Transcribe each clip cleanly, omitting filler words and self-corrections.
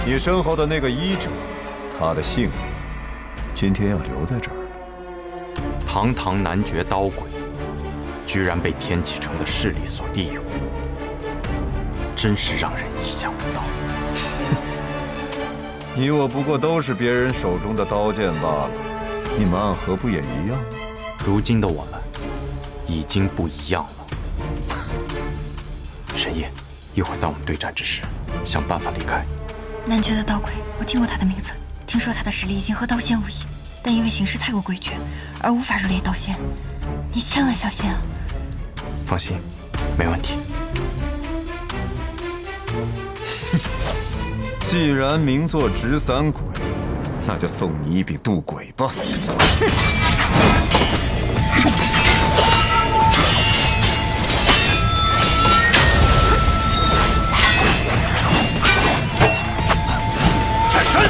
你身后的那个医者，他的性命今天要留在这儿了。堂堂男爵刀鬼，居然被天启城的势力所利用，真是让人意想不到。你我不过都是别人手中的刀剑罢了，你们暗河不也一样吗？如今的我们已经不一样了。神夜，一会儿在我们对战之时，想办法离开。男爵的刀鬼，我听过他的名字，听说他的实力已经和刀仙无异，但因为形势太过诡谲，而无法入列刀仙。你千万小心啊！放心，没问题。既然名作直三鬼，那就送你一柄渡鬼吧。转身！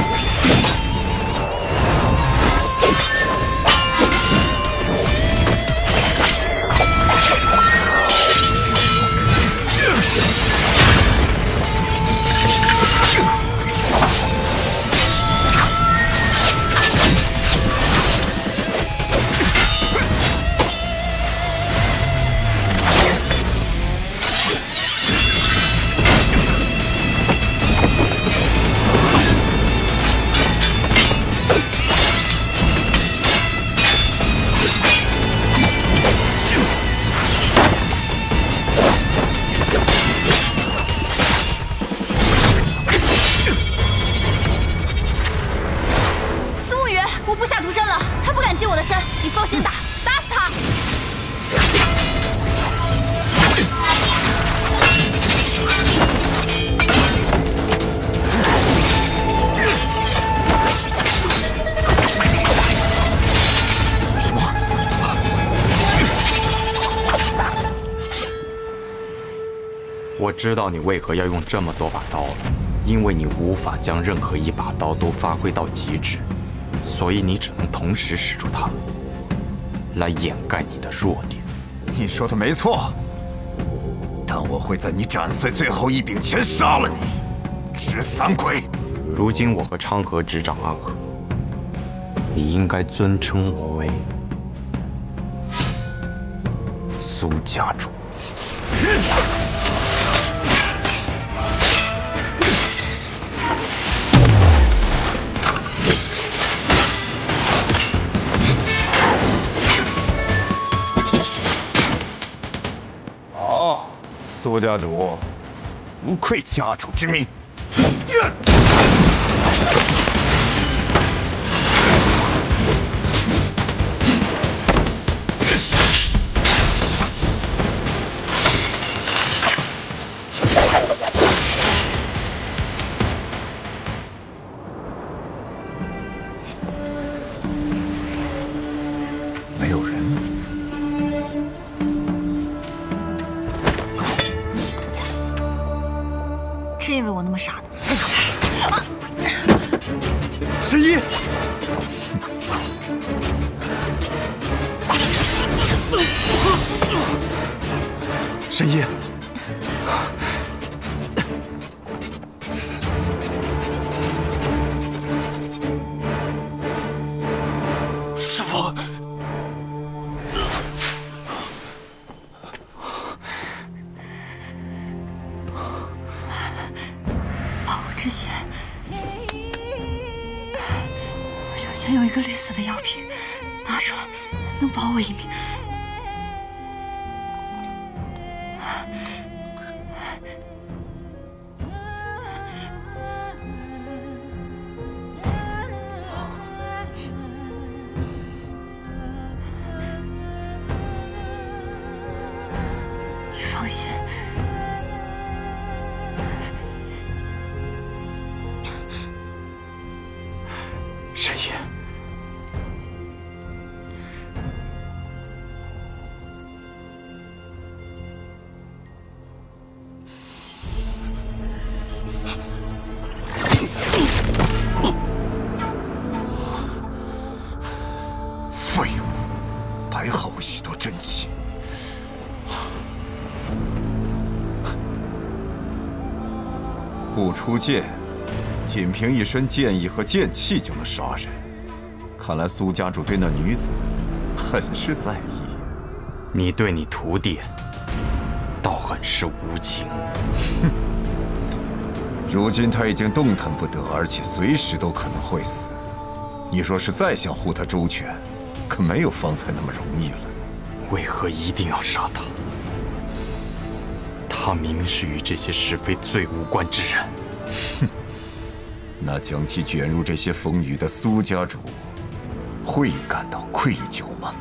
我知道你为何要用这么多把刀了，因为你无法将任何一把刀都发挥到极致，所以你只能同时使出它，来掩盖你的弱点。你说的没错，但我会在你斩碎最后一柄前杀了你，直三鬼！如今我和昌河执掌暗河，你应该尊称我为苏家主。苏家主，无愧家主之名。没有人。是因为我那么傻的。神医，神医，师父。之前，疗箱有一个绿色的药瓶，拿出来能保我一命。你放心。神医，废物，白耗我许多真气。不出剑，仅凭一身剑意和剑气就能杀人，看来苏家主对那女子很是在意。你对你徒弟倒很是无情。哼，如今他已经动弹不得，而且随时都可能会死。你若是再想护他周全，可没有方才那么容易了。为何一定要杀他？他明明是与这些是非最无关之人。哼，那将其卷入这些风雨的苏家主，会感到愧疚吗？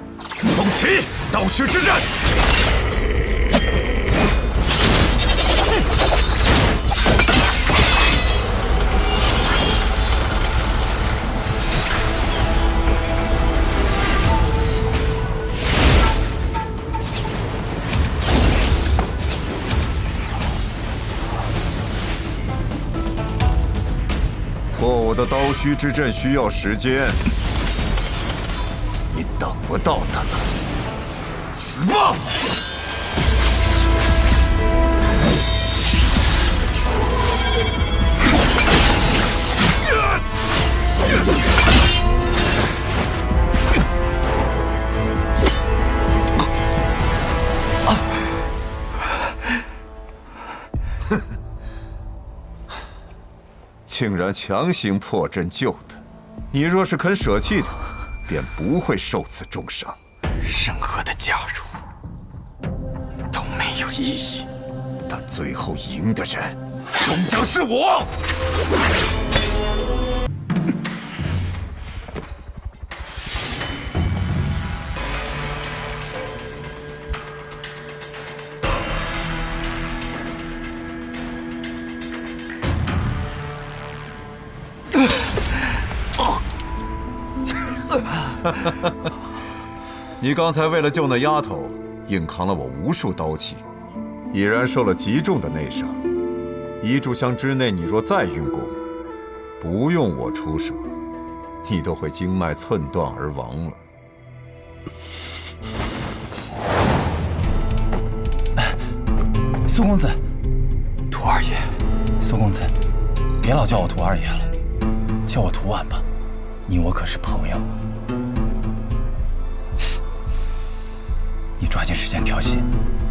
红旗，刀削之战！破我的刀虚之阵需要时间，你等不到他了。死吧！哼！竟然强行破阵救他，你若是肯舍弃他，便不会受此重伤。任何的加入都没有意义，但最后赢的人终将是我。你刚才为了救那丫头，硬扛了我无数刀气，已然受了极重的内伤。一炷香之内，你若再运功，不用我出手，你都会经脉寸断而亡了。苏公子，徒二爷，苏公子，别老叫我徒二爷了，叫我徒婉吧，你我可是朋友。你抓紧时间调息，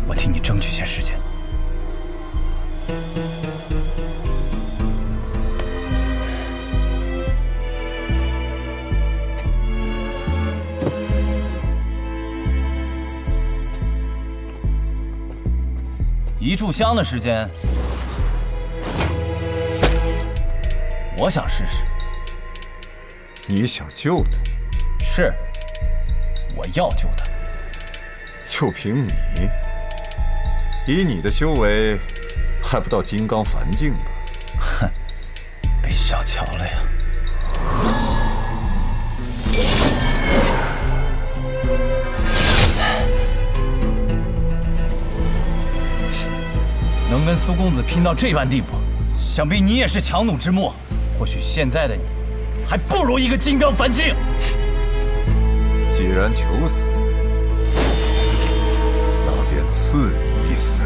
我替你争取些时间。一炷香的时间，我想试试。你想救他？是，我要救他。就凭你，以你的修为，还不到金刚凡境吧？哼，被小瞧了呀！能跟苏公子拼到这般地步，想必你也是强弩之末。或许现在的你，还不如一个金刚凡境。既然求死，那便赐你一死。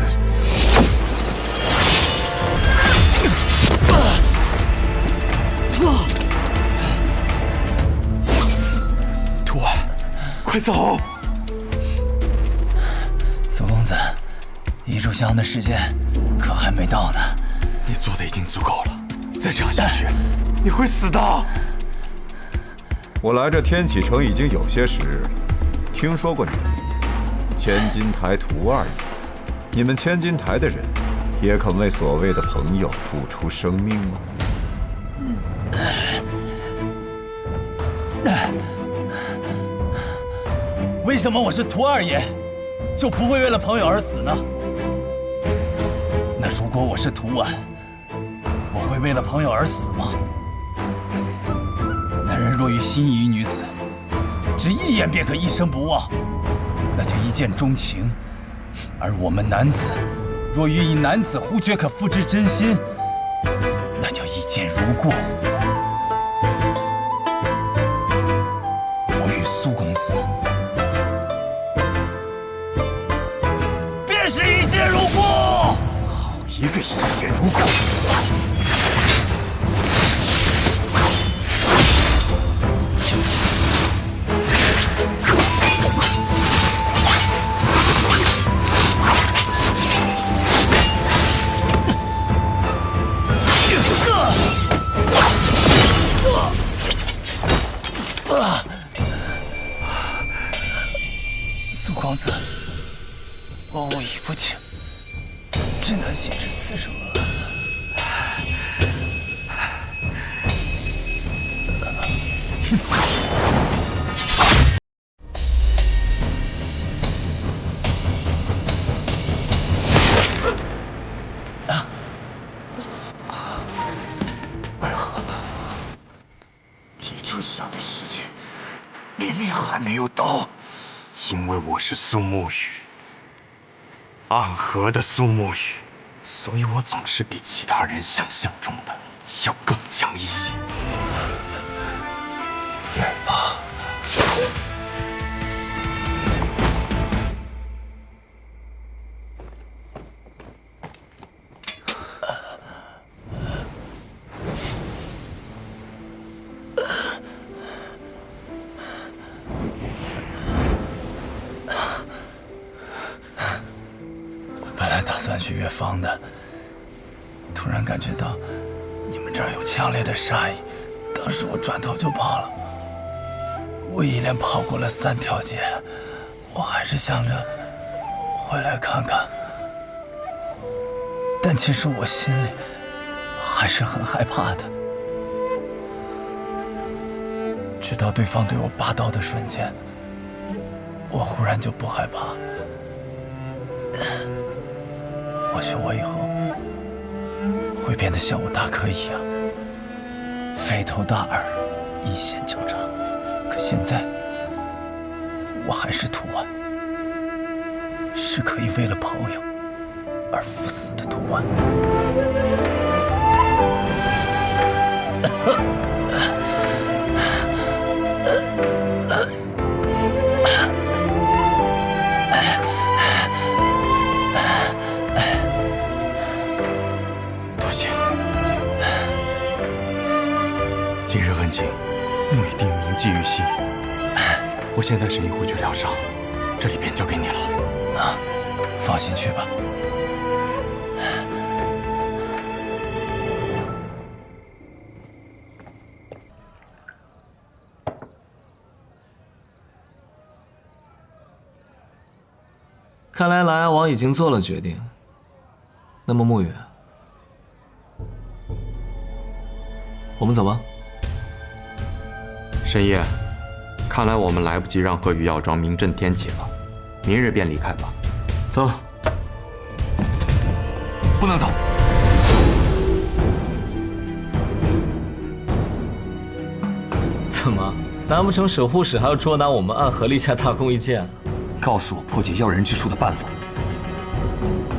徒儿，快走！苏公子，一炷香的时间可还没到呢。你做的已经足够了，再这样下去，你会死的。我来这天启城已经有些时日了，听说过你的名字，千金台徒二爷。你们千金台的人，也肯为所谓的朋友付出生命吗？为什么我是徒二爷，就不会为了朋友而死呢？那如果我是徒婉，我会为了朋友而死吗？男人若遇心仪女子，只一眼便可一生不忘，那叫一见钟情；而我们男子，若遇一男子忽觉可付之真心，那叫一见如故。我与苏公子，便是一见如故。好一个一见如故！苏公子，我武艺不精，只能行至此处。一炷香的时间，明明还没有到。因为我是苏沐雨，暗河的苏沐雨，所以我总是比其他人想象中的要更强一些。来吧。打算去越方的，突然感觉到你们这儿有强烈的杀意，当时我转头就跑了。我一连跑过了3条街，我还是想着回来看看，但其实我心里还是很害怕的。直到对方对我拔刀的瞬间，我忽然就不害怕了。或许我以后会变得像我大哥一样，肥头大耳，一线就长。可现在，我还是涂万，是可以为了朋友而赴死的涂万。今日恩情，木一定铭记于心。我现在神医会去疗伤，这里便交给你了。啊，放心去吧。看来莱阿王已经做了决定。那么沐雨，我们走吧。深夜，看来我们来不及让鹤羽药庄名震天启了，明日便离开吧。走。不能走。怎么？难不成守护使还要捉拿我们暗河立下大功一件？告诉我破解药人之术的办法。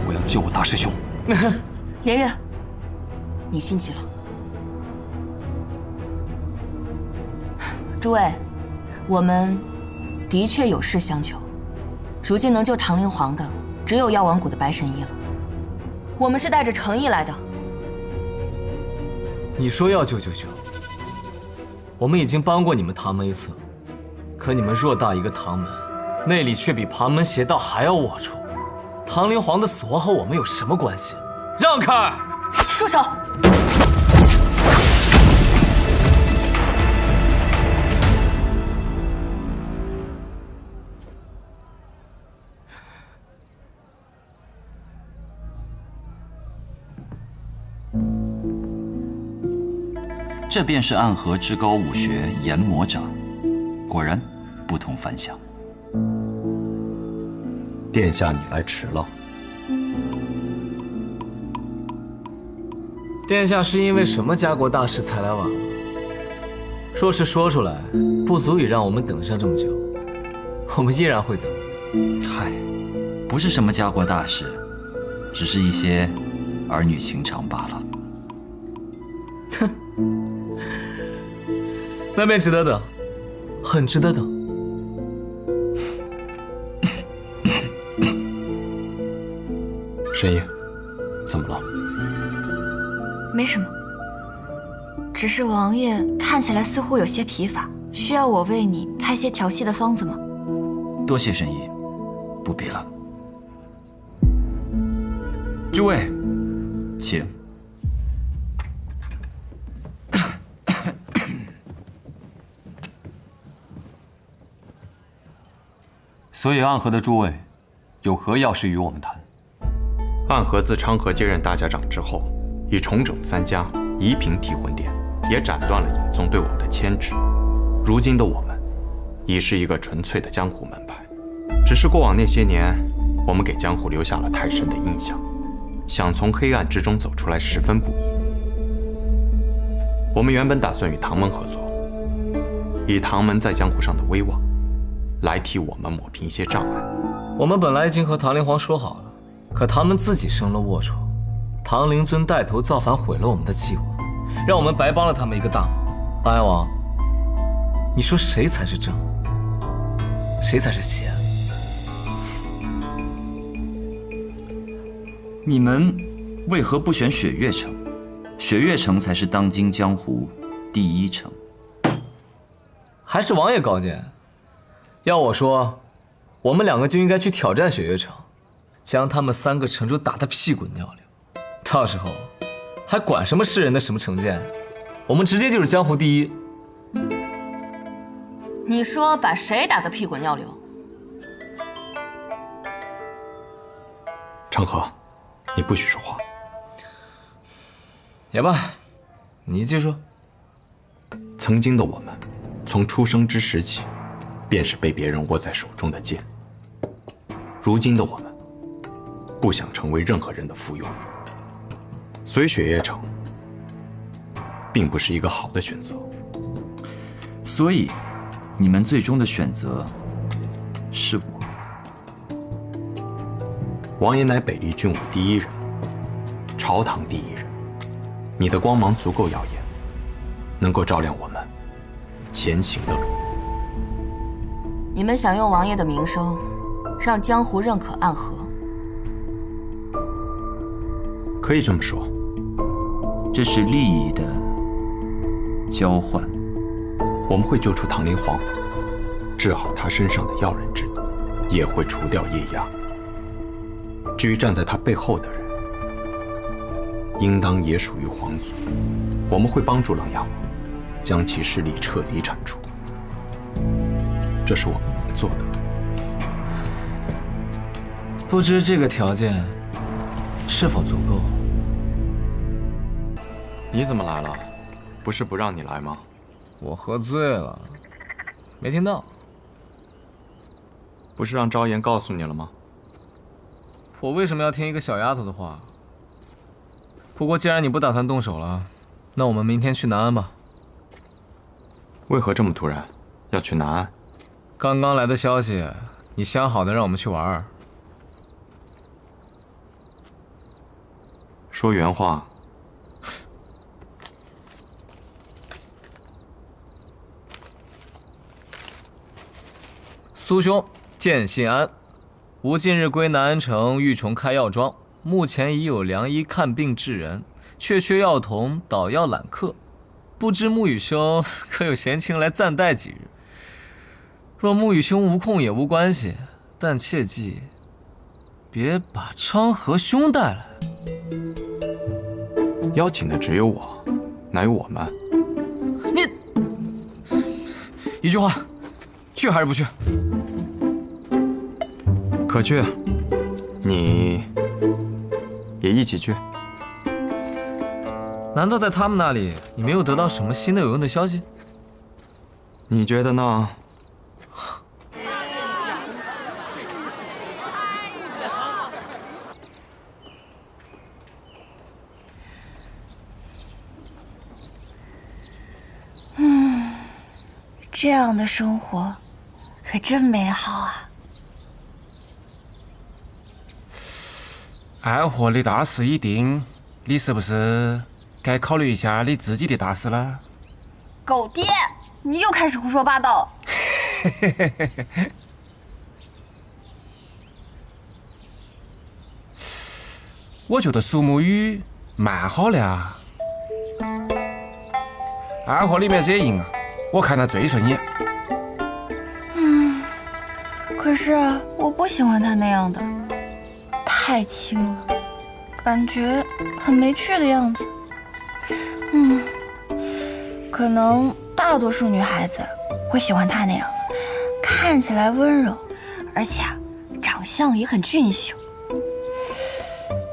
我要救我大师兄。连月，你心急了。诸位，我们的确有事相求。如今能救唐灵皇的，只有药王谷的白神医了。我们是带着诚意来的。你说要救就救。我们已经帮过你们唐门一次，可你们偌大一个唐门，内里却比旁门邪道还要龌龊。唐灵皇的死活和我们有什么关系？让开！住手！这便是暗河至高武学炎魔掌，果然不同凡响。殿下，你来迟了。殿下是因为什么家国大事才来晚了？若是说出来，不足以让我们等上这么久，我们依然会走。嗨，不是什么家国大事，只是一些儿女情长罢了。哼，那便值得等，很值得等。神医，怎么了？没什么，只是王爷看起来似乎有些疲乏，需要我为你开些调息的方子吗？多谢神医，不必了。诸位，请。所以暗河的诸位，有何要事与我们谈？暗河自昌河接任大家长之后，已重整三家，夷平提魂殿，也斩断了尹宗对我们的牵制。如今的我们，已是一个纯粹的江湖门派。只是过往那些年，我们给江湖留下了太深的印象，想从黑暗之中走出来十分不易。我们原本打算与唐门合作，以唐门在江湖上的威望，来替我们抹平一些障碍。我们本来已经和唐灵皇说好了，可唐门自己生了龌龊，唐灵尊带头造反，毁了我们的计划，让我们白帮了他们一个大忙。安王，你说谁才是正，谁才是邪？你们为何不选雪月城？雪月城才是当今江湖第一城。还是王爷高见。要我说，我们2个就应该去挑战雪月城，将他们3个城主打得屁滚尿流。到时候还管什么世人的什么成见？我们直接就是江湖第一。你说把谁打得屁滚尿流？昌河，你不许说话。也罢，你继续说。曾经的我们，从出生之时起，便是被别人握在手中的剑。如今的我们，不想成为任何人的附庸，所以雪夜城并不是一个好的选择。所以，你们最终的选择是我。王爷乃北厉军武第一人，朝堂第一人，你的光芒足够耀眼，能够照亮我们前行的路。你们想用王爷的名声，让江湖认可暗河？可以这么说，这是利益的交换。我们会救出唐灵皇，治好他身上的药人之毒，也会除掉叶压。至于站在他背后的人，应当也属于皇族。我们会帮助琅琊王，将其势力彻底铲除。这是我们能做的。不知这个条件是否足够？你怎么来了？不是不让你来吗？我喝醉了，没听到。不是让昭妍告诉你了吗？我为什么要听一个小丫头的话？不过既然你不打算动手了，那我们明天去南安吧。为何这么突然？要去南安？刚刚来的消息，你相好的让我们去玩。说原话。苏兄，见信安。吾近日归南安城，欲重开药庄，目前已有良医看病治人，却缺药童捣药揽客。不知沐雨兄可有闲情来暂带几日？若沐雨兄无空也无关系，但切记别把昌河兄带来。邀请的只有我，哪有我们？你一句话，去还是不去？可去，你也一起去。难道在他们那里，你没有得到什么新的有用的消息？你觉得呢？这样的生活可真美好啊！暗河的大事已定，你是不是该考虑一下你自己的大事了？狗爹，你又开始胡说八道！我觉得苏沐雨蛮好的啊。暗河里面这人啊，我看他最顺眼。可是我不喜欢他那样的，太轻了，感觉很没趣的样子。可能大多数女孩子会喜欢他那样，看起来温柔，而且啊，长相也很俊秀。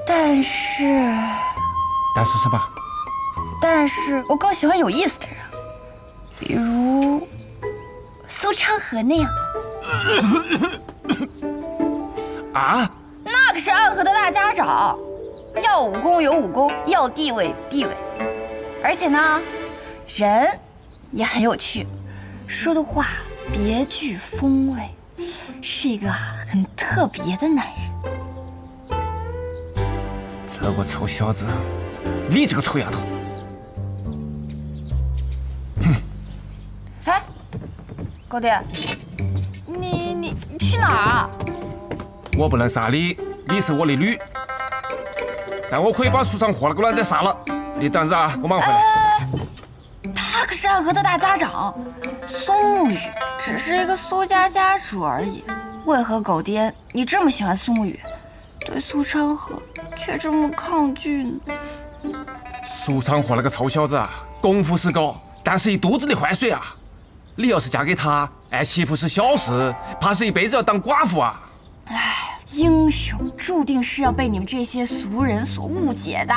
但是什么？但是我更喜欢有意思的人，比如苏昌河那样的。啊？那可是暗河的大家长，要武功有武功，要地位有地位，而且呢，人也很有趣，说的话别具风味，是一个很特别的男人。这个臭小子，你这个臭丫头！哎，高爹，你去哪儿啊？我不能杀你，你是我的女，但我可以把苏长河那个男仔杀了。你等着啊，我马上回来。他可是暗河的大家长，苏沐雨只是一个苏家家主而已。为何狗爹你这么喜欢苏沐雨，对苏昌河却这么抗拒呢？苏昌河那个臭小子啊，功夫是高，但是一肚子的坏水啊！你要是嫁给他，爱媳妇是小事，怕是一辈子要当寡妇啊！哎，英雄注定是要被你们这些俗人所误解的。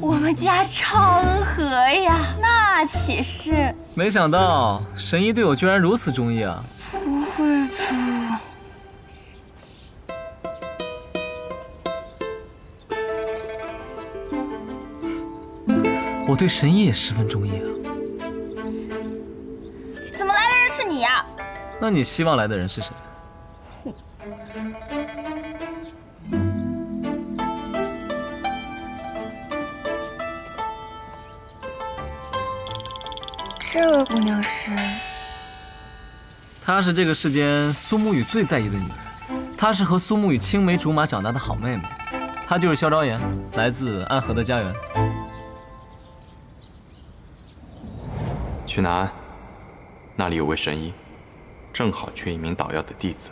我们家昌河呀，那岂是……没想到神医对我居然如此中意啊！不会吧？我对神医也十分中意啊。怎么来的人是你呀？那你希望来的人是谁？这位姑娘是？她是这个世间苏沐雨最在意的女人，她是和苏沐雨青梅竹马长大的好妹妹，她就是萧昭言，来自暗河的家园。去南安，那里有位神医，正好缺一名捣药的弟子。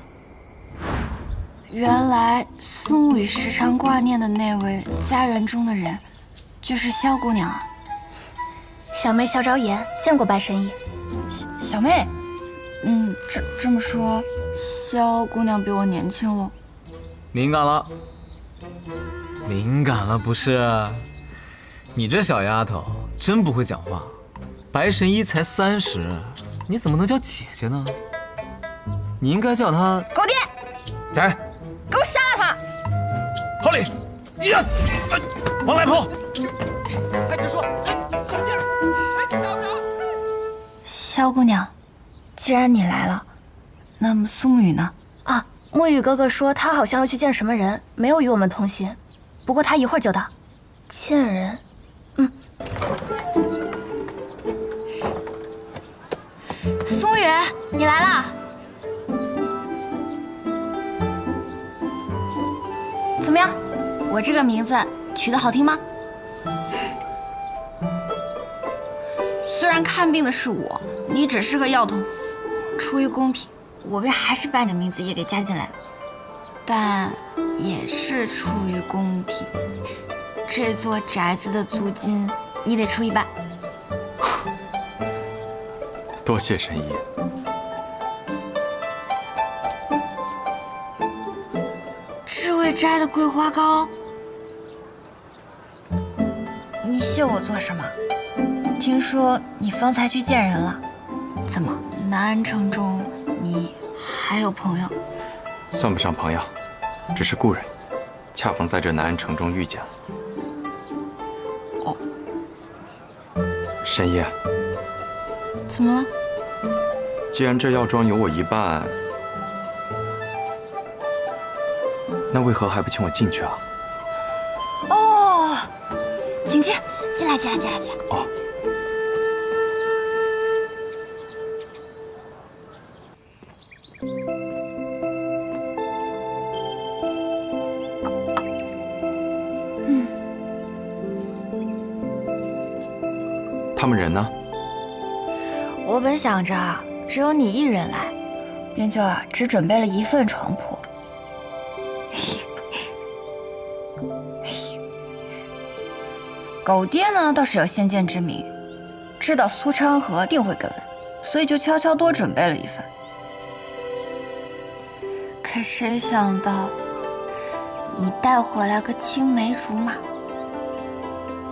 原来苏沐雨时常挂念的那位家园中的人，就是萧姑娘啊。小妹萧昭言见过白神医。小妹，这么说，萧姑娘比我年轻了。敏感了，敏感了不是？你这小丫头真不会讲话。白神医才30，你怎么能叫姐姐呢？你应该叫她狗爹。在，给我杀了他！好嘞！呀，往哪跑？哎，就说，萧姑娘，既然你来了，那么苏沐雨呢？啊，沐雨哥哥说他好像要去见什么人，没有与我们同行。不过他一会儿就到。见人，苏沐雨，你来啦！怎么样，我这个名字取得好听吗？虽然看病的是我，你只是个药童，出于公平，我便还是把你的名字也给加进来了。但也是出于公平，这座宅子的租金你得出一半。多谢神医。这位摘的桂花糕，你谢我做什么？听说你方才去见人了，怎么南安城中你还有朋友？算不上朋友，只是故人，恰逢在这南安城中遇见了。哦，神医，怎么了？既然这药庄有我一半，那为何还不请我进去啊？哦，请进，进来，进来，进来，进来。哦。他们人呢？我本想着只有你一人来，便就只准备了一份床铺。狗爹呢倒是有先见之明，知道苏昌河定会跟来，所以就悄悄多准备了一份。可谁想到，你带回来个青梅竹马，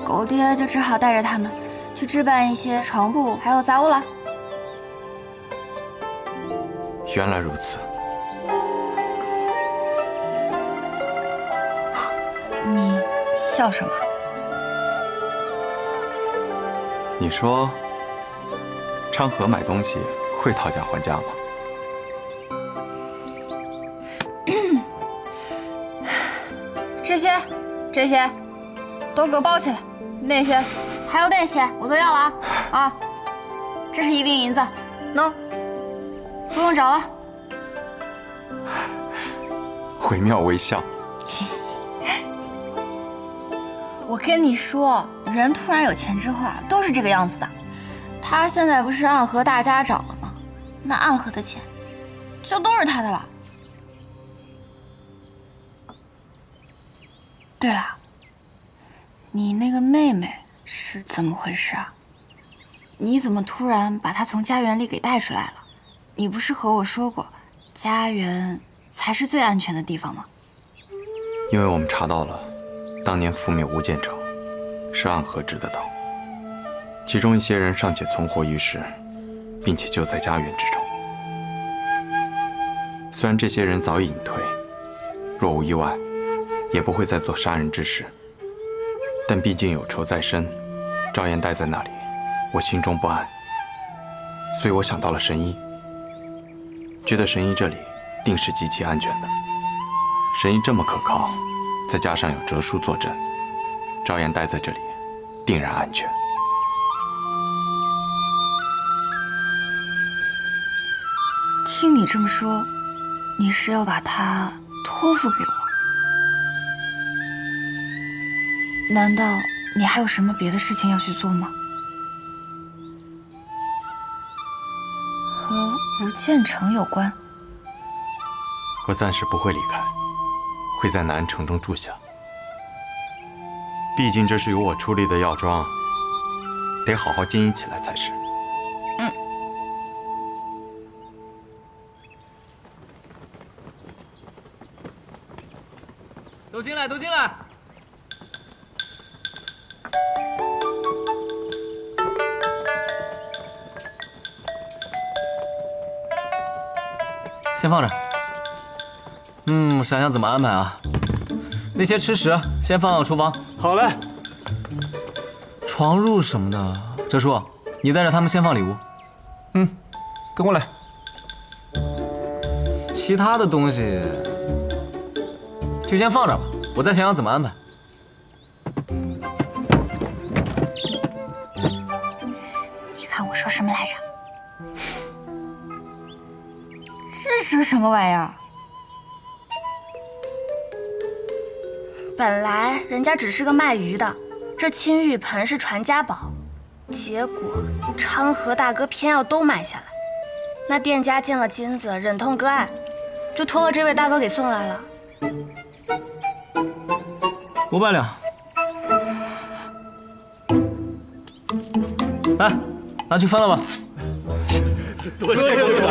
狗爹就只好带着他们去置办一些床铺还有杂物了。原来如此。你笑什么？你说，昌河买东西会讨价还价吗？这些，都给我包起来。那些，还有那些，我都要了啊！啊，这是1锭银子，喏，不用找了。惟妙惟肖。我跟你说，人突然有钱之后啊，都是这个样子的。他现在不是暗河大家长了吗？那暗河的钱，就都是他的了。对了，你那个妹妹是怎么回事啊？你怎么突然把她从家园里给带出来了？你不是和我说过，家园才是最安全的地方吗？因为我们查到了，当年覆灭无间城是暗河制的刀，其中一些人尚且存活于世，并且就在家园之中。虽然这些人早已隐退，若无意外，也不会再做杀人之事，但毕竟有仇在身，赵岩待在那里，我心中不安，所以我想到了神医，觉得神医这里定是极其安全的。神医这么可靠，再加上有哲叔坐镇，赵岩待在这里定然安全。听你这么说，你是要把他托付给我？难道你还有什么别的事情要去做吗？和无间城有关？我暂时不会离开，会在南城中住下。毕竟这是由我出力的药庄，得好好经营起来才是。都进来，都进来！先放这儿。想想怎么安排啊？那些吃食先放厨房。好嘞。床褥什么的，哲叔，你带着他们先放里屋。跟我来。其他的东西就先放这儿吧，我再想想怎么安排。你看我说什么来着？这是个什么玩意儿？本来人家只是个卖鱼的，这青玉盆是传家宝，结果昌河大哥偏要都买下来。那店家见了金子，忍痛割爱，就托了这位大哥给送来了。500两。来，拿去分了吧。多谢公子。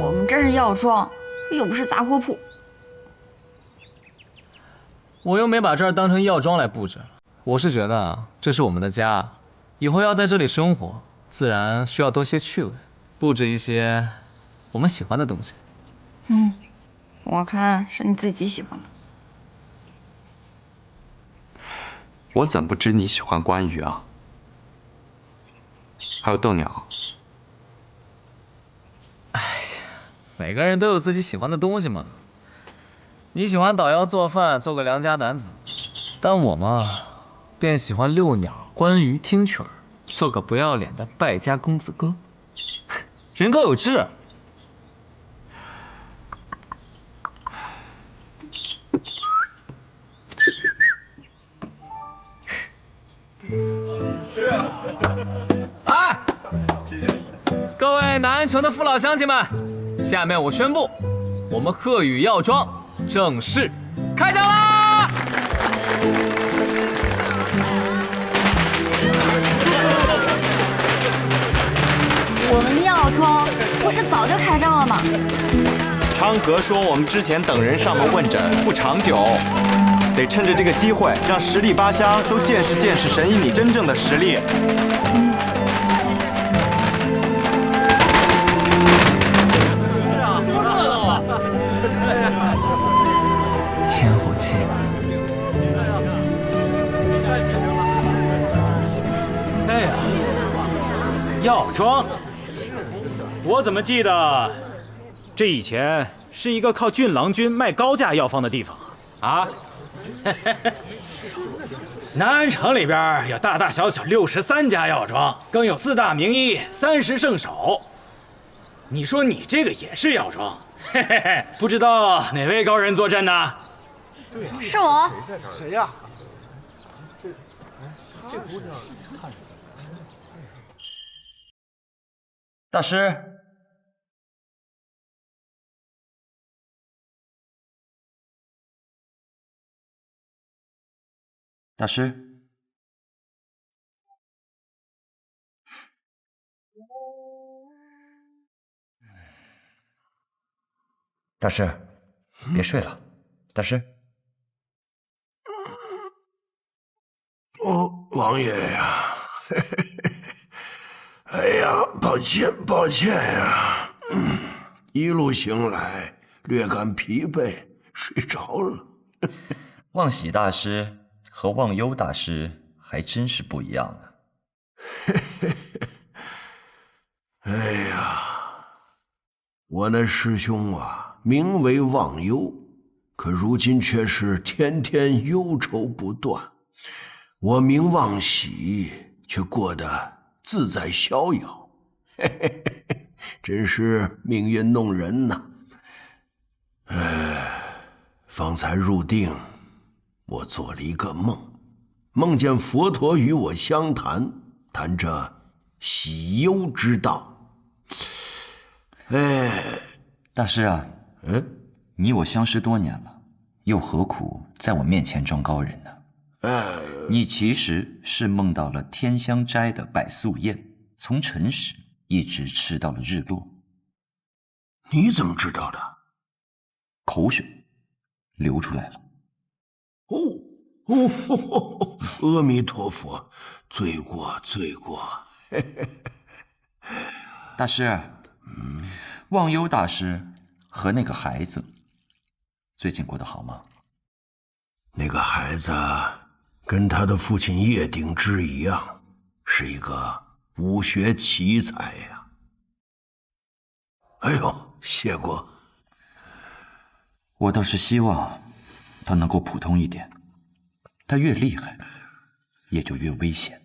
我们这是药庄，又不是杂货铺。我又没把这儿当成药庄来布置，我是觉得啊，这是我们的家，以后要在这里生活，自然需要多些趣味，布置一些我们喜欢的东西。我看是你自己喜欢的。我怎不知你喜欢关羽啊？还有豆鸟。每个人都有自己喜欢的东西嘛。你喜欢捣药做饭，做个良家男子，但我嘛，便喜欢遛鸟、观鱼、听曲儿，做个不要脸的败家公子哥。人各有志。哎，各位南城的父老乡亲们，下面我宣布，我们鹤羽药庄正式开张啦！药庄不是早就开张了吗？昌河说我们之前等人上门问诊不长久，得趁着这个机会，让十里八乡都见识见识神医你真正的实力。仙火气。哎呀，药庄，我怎么记得这以前是一个靠郡郎君卖高价药方的地方啊？南安城里边有大大小小63家药庄，更有4大名医、30圣手。你说你这个也是药庄？嘿嘿嘿，不知道哪位高人坐镇呢？是我。谁呀？大师，大师，大师，别睡了，大师。王爷呀，哎呀，抱歉呀，一路行来略感疲惫，睡着了。望喜大师和忘忧大师还真是不一样啊。哎呀，我那师兄啊，名为忘忧，可如今却是天天忧愁不断。我名望喜，却过得自在逍遥，真是命运弄人呐！方才入定，我做了一个梦，梦见佛陀与我相谈，谈着喜忧之道。大师啊，你我相识多年了，又何苦在我面前装高人呢？你其实是梦到了天香斋的百素宴，从辰时一直吃到了日落。你怎么知道的？口水流出来了。阿弥陀佛，罪过。大师，忘忧大师和那个孩子最近过得好吗？那个孩子跟他的父亲叶鼎之一样，是一个武学奇才呀。哎呦，谢过。我倒是希望他能够普通一点，他越厉害，也就越危险。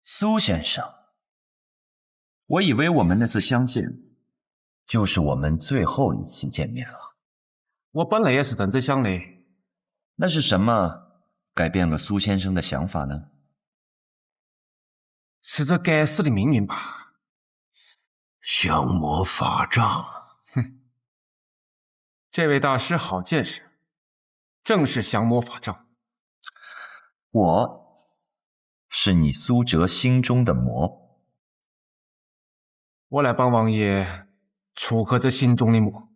苏先生，我以为我们那次相见，就是我们最后一次见面了。我本来也是这么想的。那是什么改变了苏先生的想法呢？是这该死的命运吧。降魔法杖。哼，这位大师好见识，正是降魔法杖。我是你苏哲心中的魔，我来帮王爷除克这心中的魔。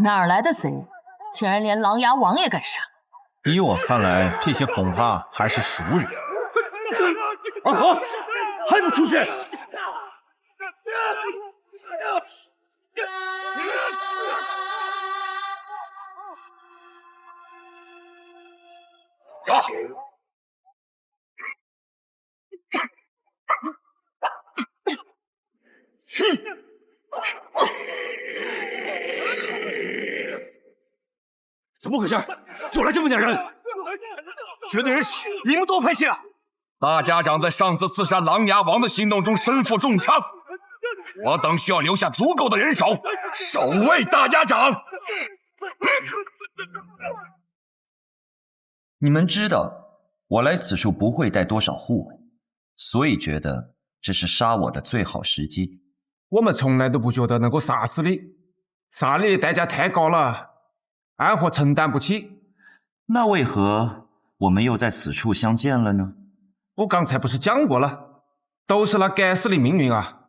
哪儿来的贼，竟然连琅琊王也敢杀！依我看来，这些恐怕还是熟人。二豪，还不出去！走！怎么回事？就来这么点人？绝对是你们多派系了！大家长在上次刺杀琅琊王的行动中身负重伤，我等需要留下足够的人手守卫大家长。你们知道我来此处不会带多少护卫，所以觉得这是杀我的最好时机。我们从来都不觉得能够杀死你，杀你的代价太高了，安和承担不起。那为何我们又在此处相见了呢？我刚才不是讲过了，都是那该死的命运啊！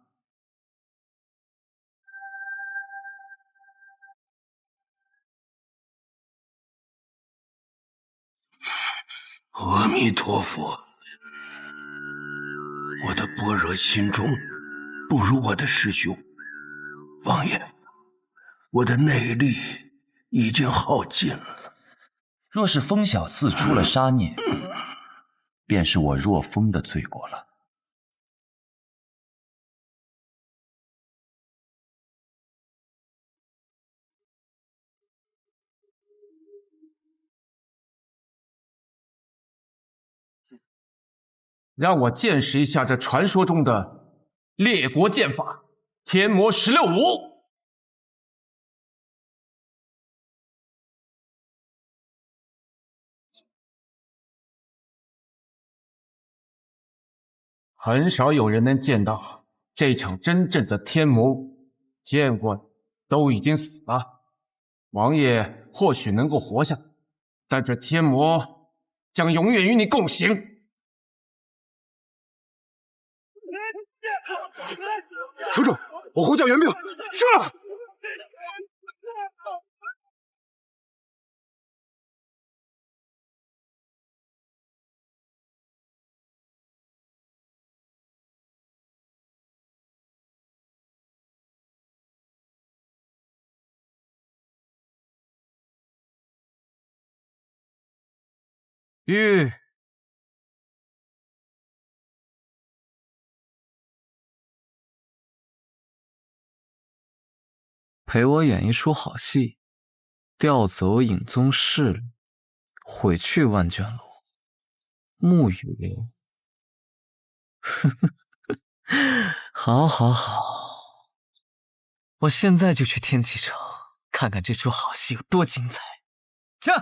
阿弥陀佛，我的般若心中不如我的师兄。王爷，我的内力已经耗尽了。若是风小寺出了杀孽，便是我若风的罪过了。让我见识一下这传说中的列国剑法——天魔16舞。很少有人能见到这场真正的天魔，见过都已经死了。王爷或许能够活下，但这天魔将永远与你共刑。城主，我呼叫援兵，是。玉，陪我演一出好戏，调走影宗势力，毁去万卷楼，沐雨流。好，好，好！我现在就去天启城，看看这出好戏有多精彩。驾！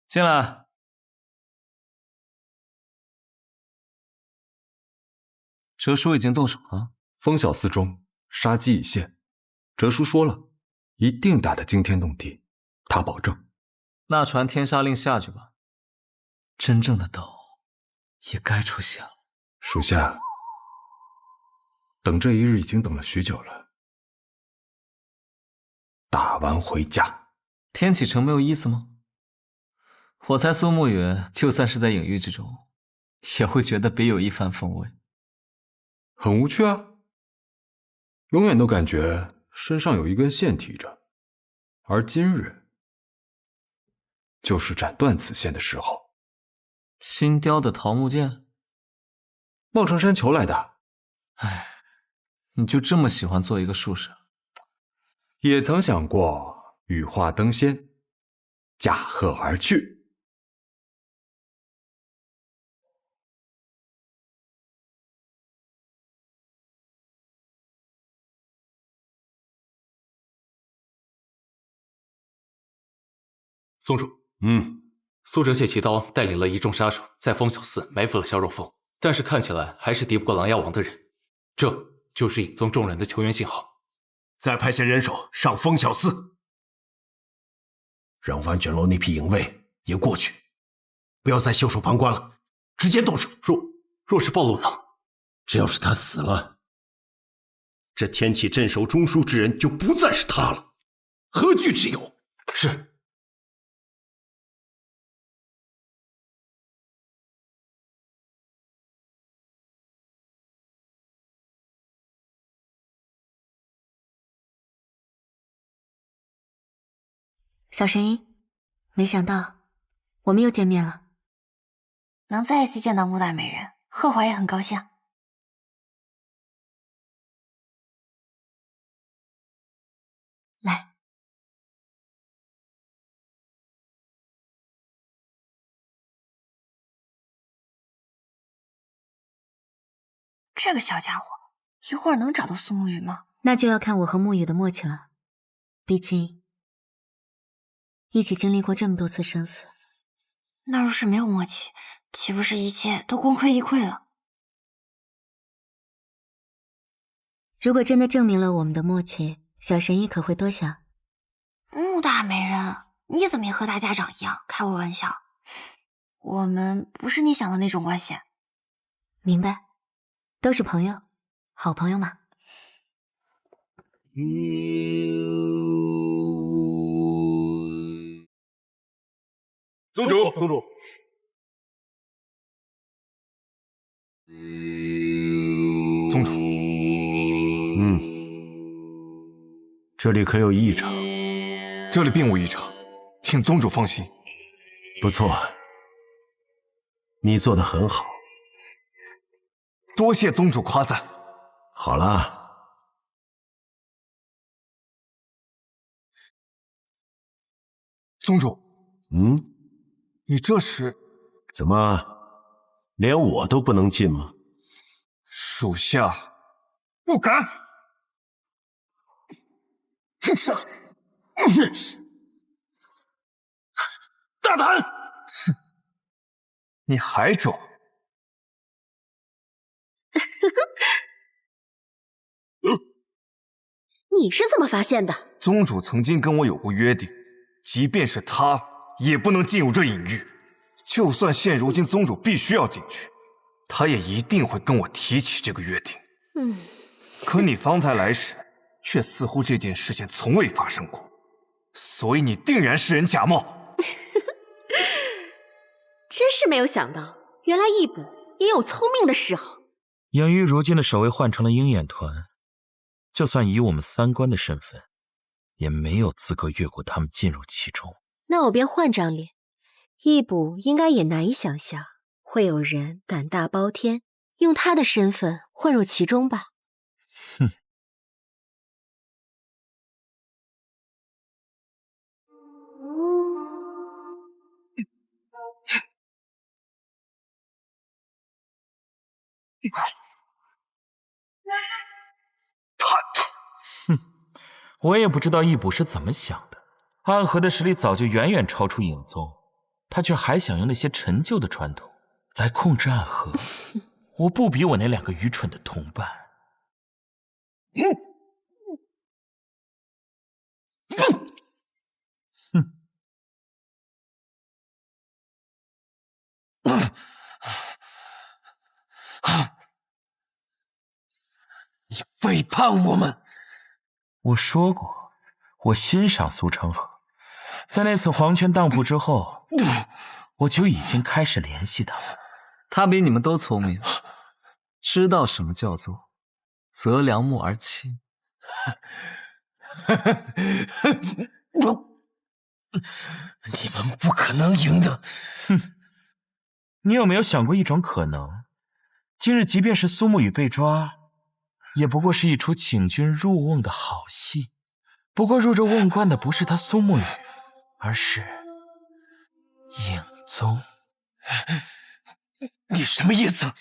进来。哲叔已经动手了。风小寺中杀机已现，哲叔说了，一定打得惊天动地，他保证。那传天杀令下去吧，真正的斗也该出现了。属下等这一日已经等了许久了，打完回家。天启城没有意思吗？我猜苏沐雨就算是在影域之中，也会觉得别有一番风味。很无趣啊，永远都感觉身上有一根线提着，而今日就是斩断此线的时候。新雕的桃木剑，望城山求来的。哎，你就这么喜欢做一个术士？也曾想过羽化登仙，驾鹤而去。宗主，苏哲谢奇刀带领了一众杀手在风小寺埋伏了萧若风，但是看起来还是敌不过琅琊王的人，这就是影宗众人的求援信号。再派些人手上风小寺，让万卷楼那批影卫也过去，不要再袖手旁观了，直接动手。若是暴露呢？只要是他死了，这天启镇守中枢之人就不再是他了，何惧之有？是。小神医，没想到我们又见面了。能再一次见到穆大美人，贺华也很高兴。来。这个小家伙一会儿能找到苏沐雨吗？那就要看我和沐雨的默契了。毕竟一起经历过这么多次生死。那若是没有默契，岂不是一切都功亏一篑了？如果真的证明了我们的默契，小神医可会多想。穆大美人，你怎么也和大家长一样开我玩笑？我们不是你想的那种关系。明白，都是朋友，好朋友嘛。宗主，宗主。宗主，这里可有异常？这里并无异常，请宗主放心。不错，你做得很好，多谢宗主夸赞。好了，宗主，你这是怎么连我都不能进吗？属下不敢。大胆！你还装？你是怎么发现的？宗主曾经跟我有过约定，即便是他也不能进入这隐域。就算现如今宗主必须要进去，他也一定会跟我提起这个约定。可你方才来时，却似乎这件事情从未发生过，所以你定然是人假冒。真是没有想到，原来易卜也有聪明的时候。隐域如今的守卫换成了鹰眼团，就算以我们三官的身份，也没有资格越过他们进入其中。那我便换张脸，易卜应该也难以想象会有人胆大包天，用他的身份混入其中吧。哼。叛徒！哼，我也不知道易卜是怎么想的。暗河的实力早就远远超出影宗，他却还想用那些陈旧的传统来控制暗河。我不比我那两个愚蠢的同伴。你背叛我们！我说过，我欣赏苏成河。在那次黄泉当铺之后，我就已经开始联系他了。他比你们都聪明，知道什么叫做择良木而栖。你们不可能赢的。哼，你有没有想过一种可能？今日即便是苏沐雨被抓，也不过是一出请君入瓮的好戏。不过入这瓮关的不是他苏沐雨，而是影宗。你什么意思？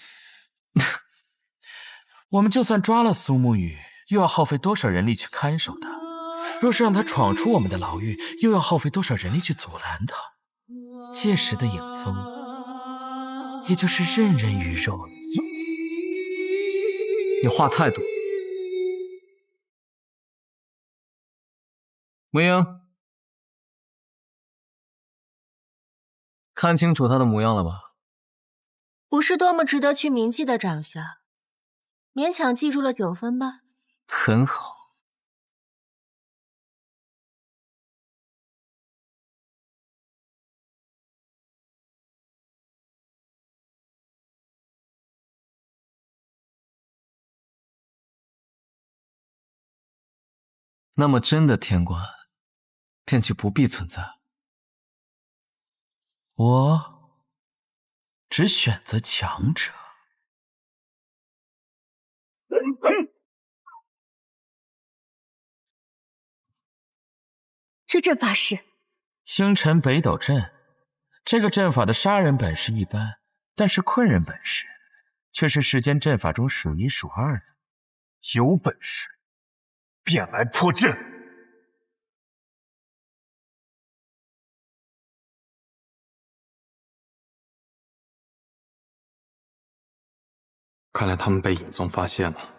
我们就算抓了苏沐雨，又要耗费多少人力去看守他？若是让他闯出我们的牢狱，又要耗费多少人力去阻拦他？届时的影宗，也就是任人鱼肉了。你话太多。沐英，看清楚他的模样了吧？不是多么值得去铭记的长相，勉强记住了9分吧。很好。那么真的天官，便就不必存在。我只选择强者。这阵法是星辰北斗阵，这个阵法的杀人本事一般，但是困人本事却是世间阵法中数一数二的。有本事便来破阵！看来他们被尹宗发现了。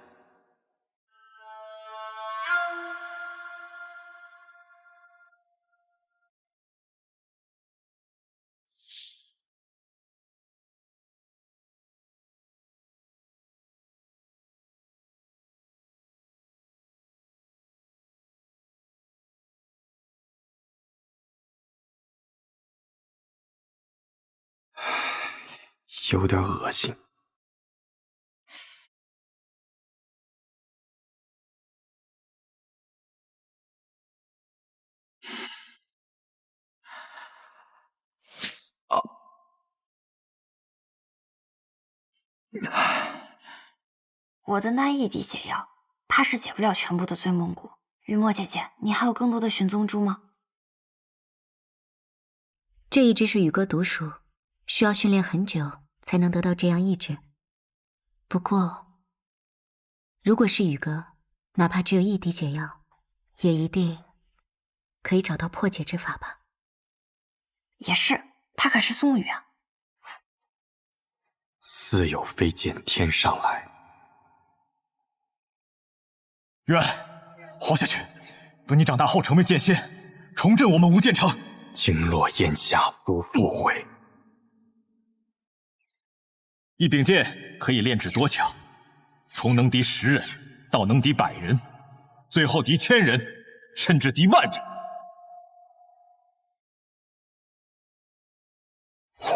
有点恶心。我的那一滴解药，怕是解不了全部的醉梦蛊。雨墨姐姐，你还有更多的寻踪珠吗？这一支是宇哥独属，需要训练很久才能得到这样一支。不过，如果是宇哥，哪怕只有一滴解药，也一定可以找到破解之法吧？也是，他可是宋宇啊。似有飞剑天上来。渊，活下去，等你长大后成为剑仙，重振我们无剑城。经落烟霞复复回。一柄剑可以炼制多强，从能敌10人到能敌100人，最后敌1000人，甚至敌10000人。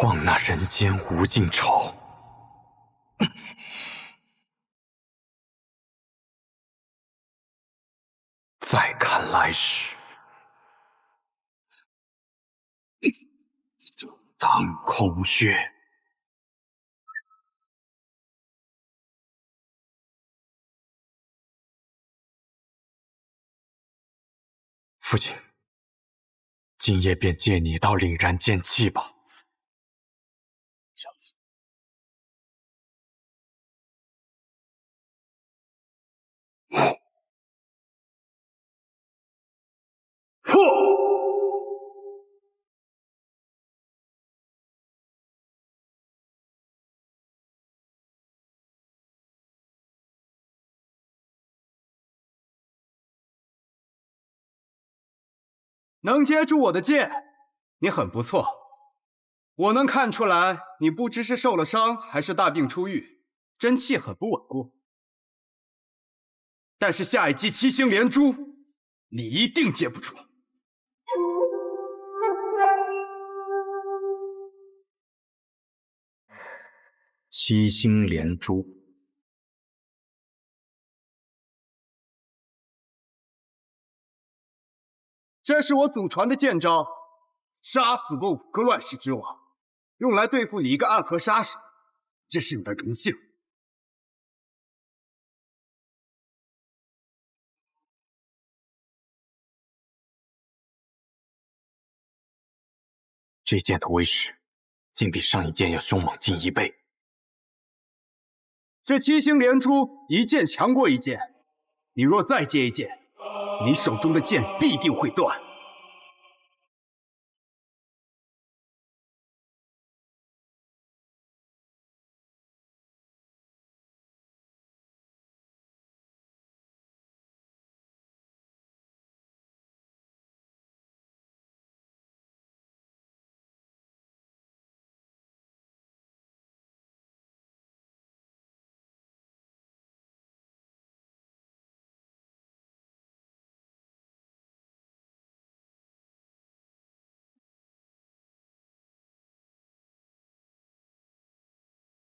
望那人间无尽愁。再看来时，当空穴。父亲，今夜便借你到凛然剑气吧。小子。能接住我的剑，你很不错。我能看出来，你不知是受了伤，还是大病初愈，真气很不稳固。但是下一击七星连珠，你一定接不住。七星连珠。这是我祖传的剑招，杀死过5个乱世之王，用来对付你一个暗河杀手，这是你的荣幸。这剑的威势，竟比上一剑要凶猛近1倍。这七星连珠一剑强过一剑，你若再接一剑，你手中的剑必定会断。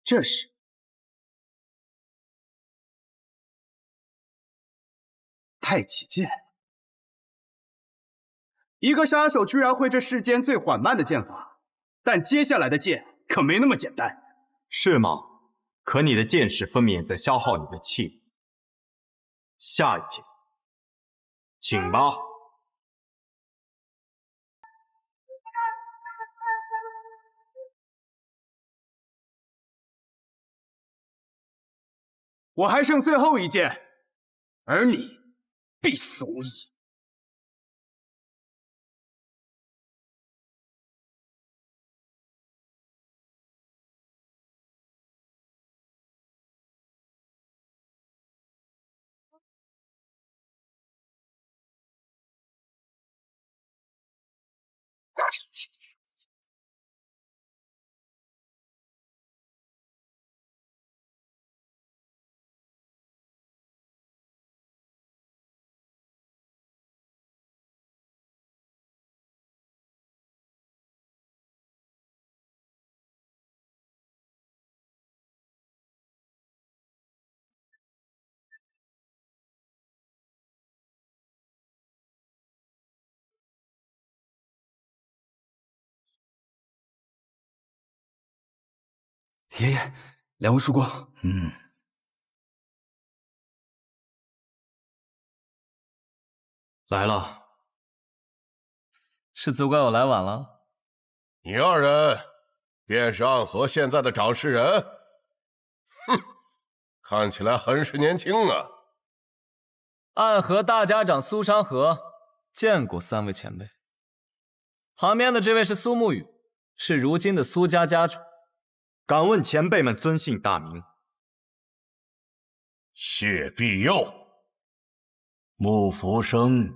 这是太极剑，一个杀手居然会这世间最缓慢的剑法，但接下来的剑可没那么简单。是吗？可你的剑势分明也在消耗你的气力。下一剑，请吧。我还剩最后一剑，而你必死无疑。爷爷，两位叔公。来了，是责怪我来晚了？你二人便是暗河现在的掌事人？哼，看起来很是年轻啊。暗河大家长苏山河，见过三位前辈。旁边的这位是苏沐雨，是如今的苏家家主。敢问前辈们尊姓大名？谢必佑、穆福生、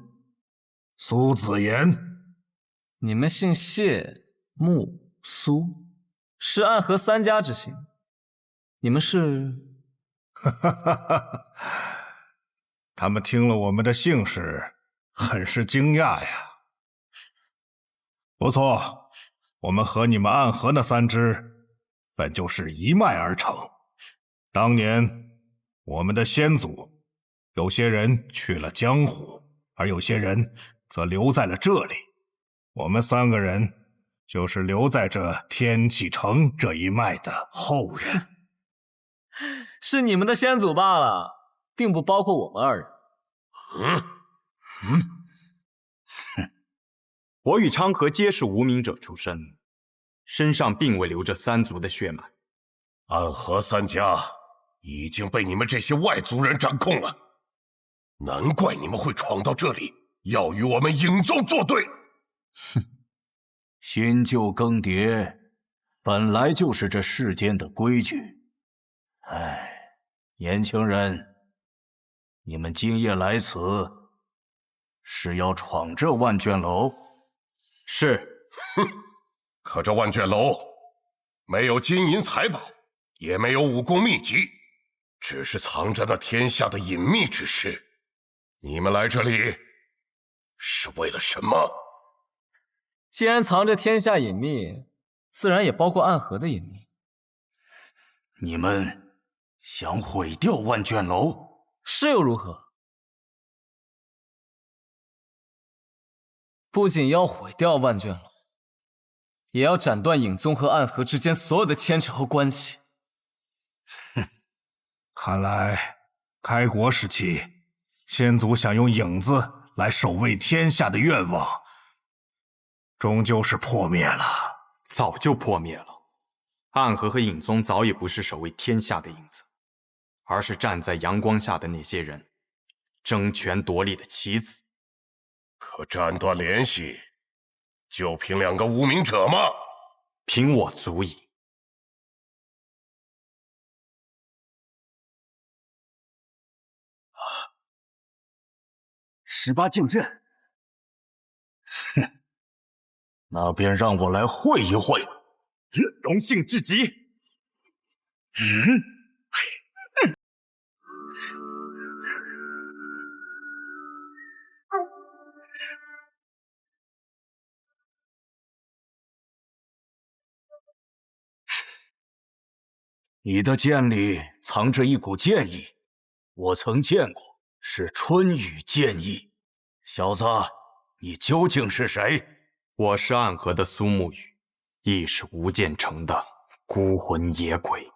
苏子言。你们姓谢、穆、苏，是暗河三家之姓。你们是？他们听了我们的姓氏，很是惊讶呀。不错，我们和你们暗河那三支本就是一脉而成。当年我们的先祖，有些人去了江湖，而有些人则留在了这里。我们三个人就是留在这天启城这一脉的后人。是你们的先祖罢了，并不包括我们二人。我与昌河皆是无名者出身，身上并未流着三族的血脉。暗河三家已经被你们这些外族人掌控了，难怪你们会闯到这里，要与我们影宗作对。哼，新旧更迭，本来就是这世间的规矩。哎，年轻人，你们今夜来此，是要闯这万卷楼？是。哼，可这万卷楼没有金银财宝，也没有武功秘籍，只是藏着那天下的隐秘之事。你们来这里是为了什么？既然藏着天下隐秘，自然也包括暗河的隐秘。你们想毁掉万卷楼？是又如何？不仅要毁掉万卷楼，也要斩断影宗和暗河之间所有的牵扯和关系。哼，看来开国时期，先祖想用影子来守卫天下的愿望，终究是破灭了。早就破灭了。暗河和影宗早已不是守卫天下的影子，而是站在阳光下的那些人，争权夺利的棋子。可斩断联系，就凭两个无名者吗？凭我足矣。18禁阵，哼，那便让我来会一会。荣幸至极。你的剑里藏着一股剑意，我曾见过，是春雨剑意。小子，你究竟是谁？我是暗河的苏沐雨，亦是无间城的孤魂野鬼。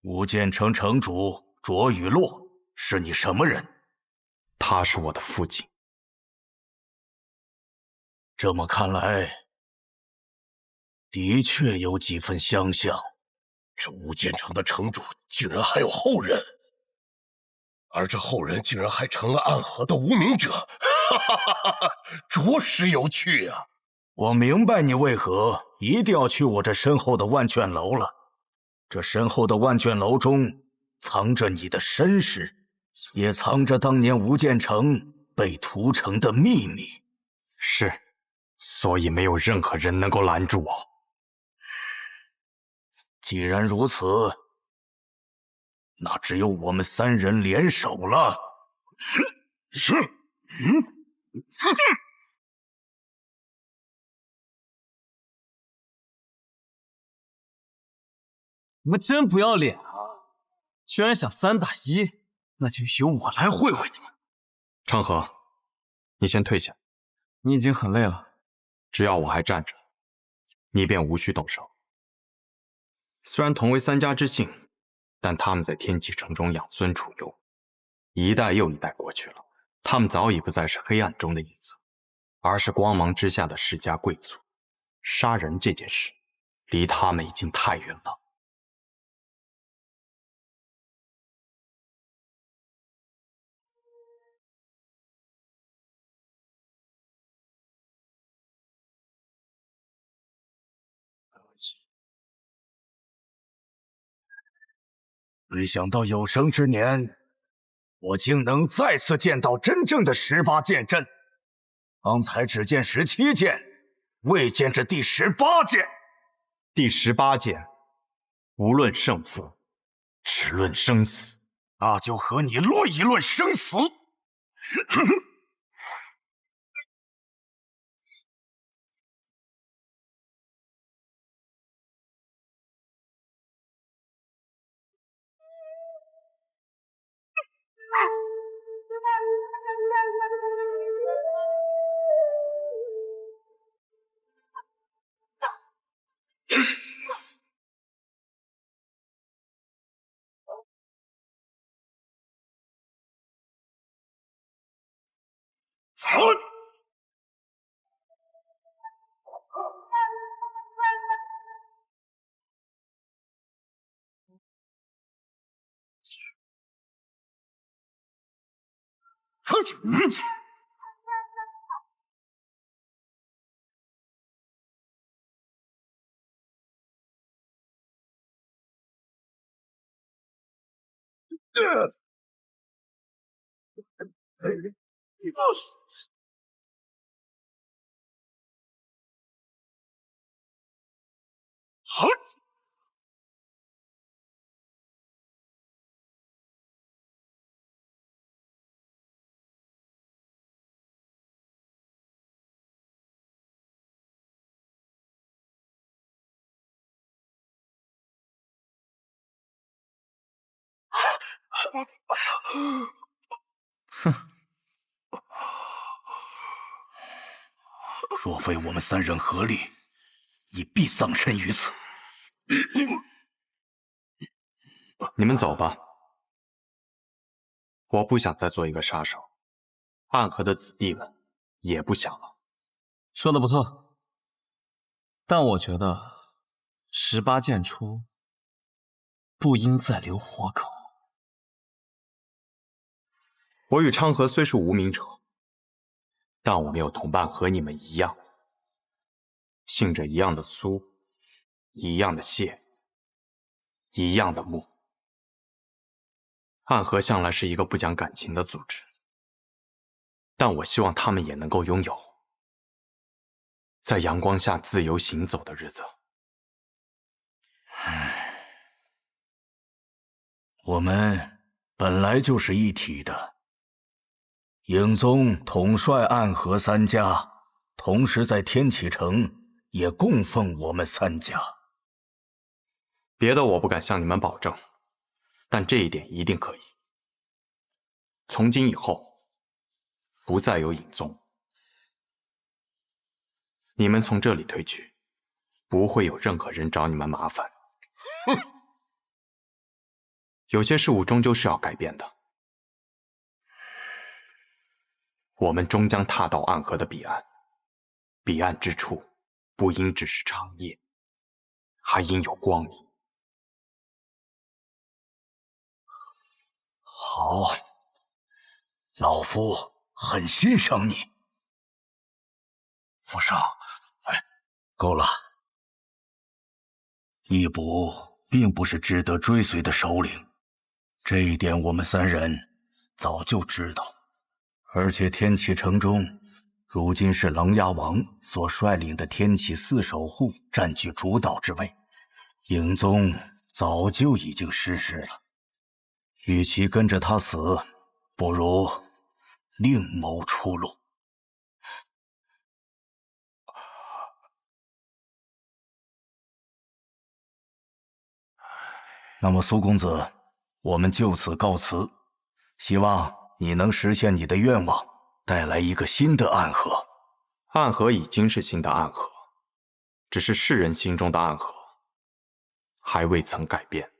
无间城城主卓雨洛是你什么人？他是我的父亲。这么看来，的确有几分相像。这无间城的城主竟然还有后人，而这后人竟然还成了暗河的无名者，哈哈哈哈，着实有趣啊！我明白你为何一定要去我这身后的万卷楼了。这身后的万卷楼中藏着你的身世，也藏着当年无间城被屠城的秘密。是，所以没有任何人能够拦住我。既然如此，那只有我们3人联手了。你们真不要脸啊！居然想3打1，那就由我来会会你们。昌河，你先退下。你已经很累了，只要我还站着，你便无需动手。虽然同为3家之姓，但他们在天启城中养尊处优，一代又一代过去了，他们早已不再是黑暗中的影子，而是光芒之下的世家贵族。杀人这件事，离他们已经太远了。没想到有生之年，我竟能再次见到真正的18剑阵。刚才只见17剑，未见这第18剑。第18剑，无论胜负，只论生死。那就和你论一论生死。哼，若非我们3人合力，你必葬身于此。你们走吧，我不想再做一个杀手，暗河的子弟们也不想了。说的不错，但我觉得18剑出，不应再留活口。我与昌河虽是无名者，但我没有同伴和你们一样，姓着一样的苏，一样的谢，一样的穆。暗河向来是一个不讲感情的组织，但我希望他们也能够拥有在阳光下自由行走的日子。我们本来就是一体的。影宗统帅暗河3家，同时在天启城也供奉我们3家。别的我不敢向你们保证，但这一点一定可以。从今以后，不再有影宗，你们从这里退去，不会有任何人找你们麻烦。哼，有些事物终究是要改变的。我们终将踏到暗河的彼岸，彼岸之处不应只是长夜，还应有光明。好，老夫很欣赏你。府上，够了。义卜并不是值得追随的首领，这一点我们三人早就知道。而且天启城中，如今是琅琊王所率领的天启4守护占据主导之位，影宗早就已经失势了。与其跟着他死，不如另谋出路。那么苏公子，我们就此告辞，希望你能实现你的愿望，带来一个新的暗河。暗河已经是新的暗河，只是世人心中的暗河还未曾改变。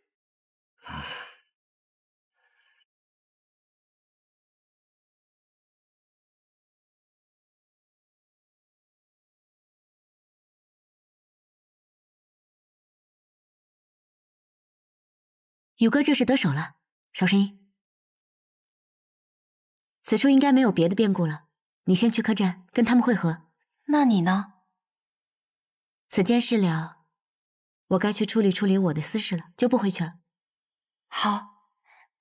宇哥这是得手了，少声音。此处应该没有别的变故了，你先去客栈跟他们会合。那你呢？此件事了，我该去处理我的私事了，就不回去了。好，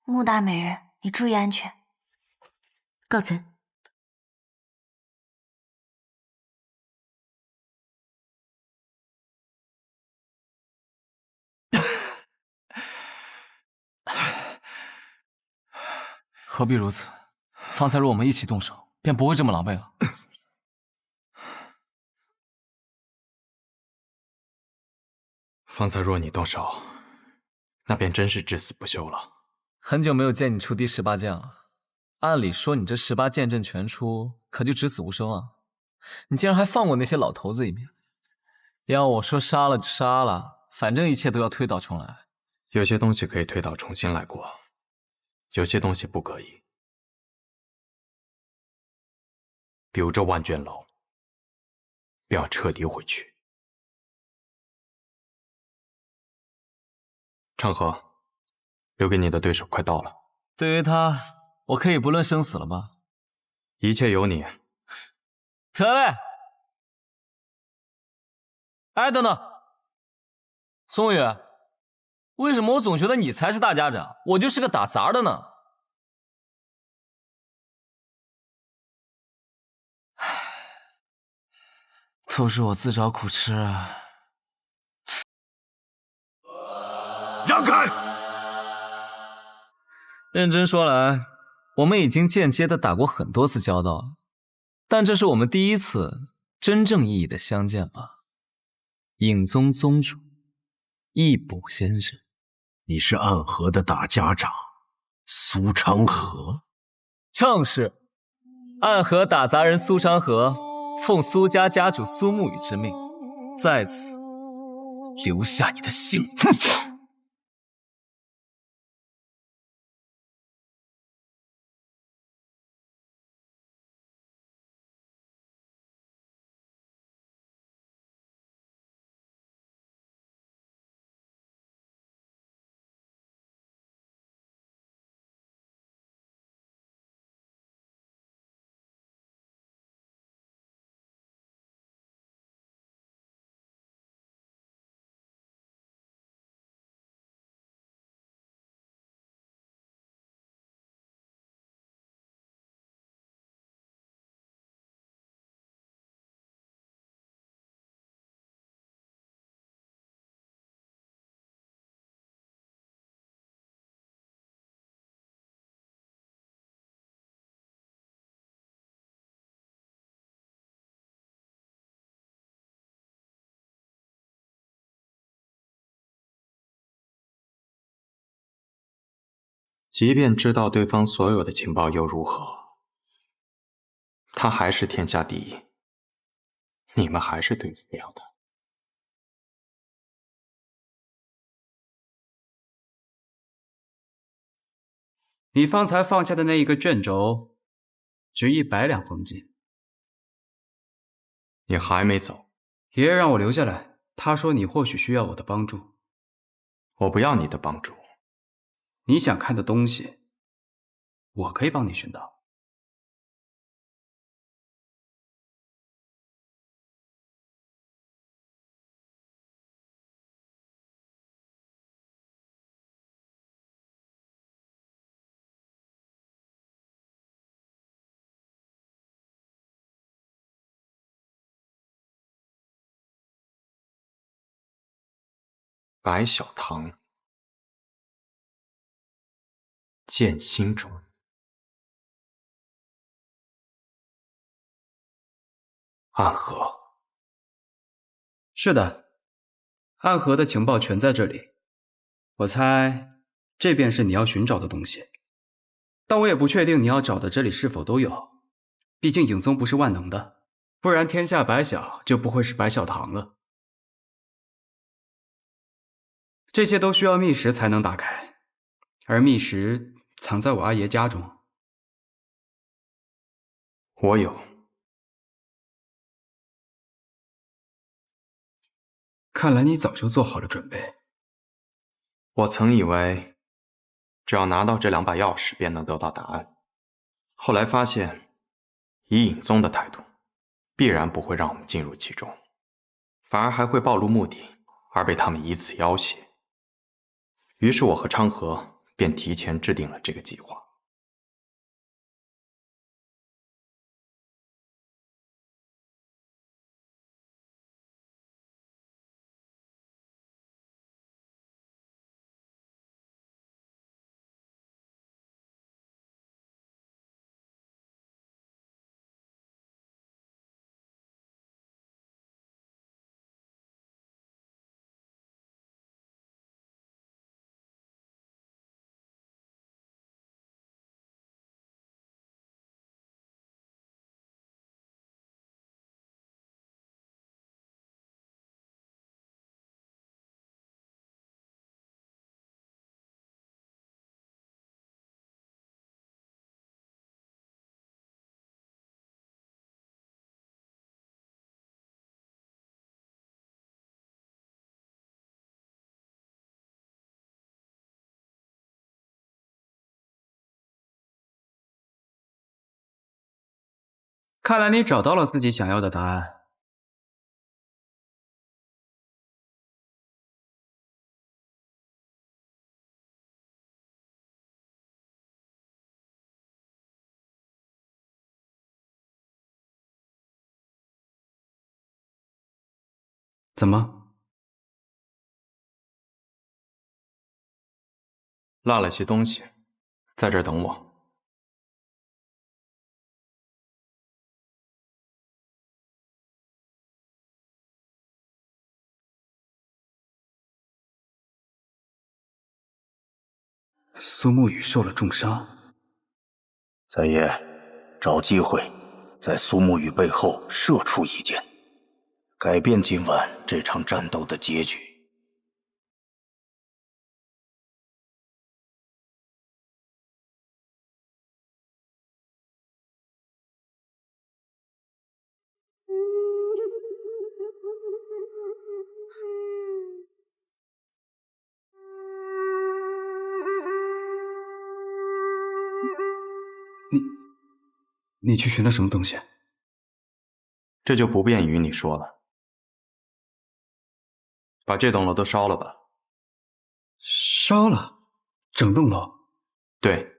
穆大美人，你注意安全。告辞。何必如此？方才若我们一起动手，便不会这么狼狈了。方才若你动手，那便真是至死不休了。很久没有见你出第18剑了，按理说你这18剑阵全出，可就只死无生啊！你竟然还放过那些老头子一命。要我说杀了就杀了，反正一切都要推倒重来。有些东西可以推倒重新来过，有些东西不可以。比如这万卷楼，便要彻底毁去。长河，留给你的对手快到了。对于他，我可以不论生死了吧？一切由你。得嘞。哎，等等，宋宇，为什么我总觉得你才是大家长，我就是个打杂的呢？都是我自找苦吃啊！让开！认真说来，我们已经间接的打过很多次交道了，但这是我们第一次真正意义的相见吧？影宗宗主，义卜先生，你是暗河的大家长苏长河？正是，暗河打杂人苏长河，奉苏家家主苏沐雨之命，在此留下你的姓名。即便知道对方所有的情报又如何？他还是天下第一，你们还是对付不了他。你方才放下的那一个镇轴，值100两黄金。你还没走？爷爷让我留下来，他说你或许需要我的帮助。我不要你的帮助。你想看的东西，我可以帮你寻到。白小棠，剑心中。暗河。是的，暗河的情报全在这里。我猜这便是你要寻找的东西，但我也不确定你要找的这里是否都有。毕竟影宗不是万能的，不然天下白小就不会是白小棠了。这些都需要密石才能打开，而密石藏在我阿爷家中。我有。看来你早就做好了准备。我曾以为，只要拿到这2把钥匙便能得到答案，后来发现，以影宗的态度，必然不会让我们进入其中，反而还会暴露目的，而被他们以此要挟。于是我和昌河便提前制定了这个计划。看来你找到了自己想要的答案。怎么？落了些东西，在这儿等我。苏沐雨受了重伤，三爷，找机会在苏沐雨背后射出一箭，改变今晚这场战斗的结局。你去寻了什么东西？这就不便与你说了。把这栋楼都烧了吧。烧了？整栋楼？对。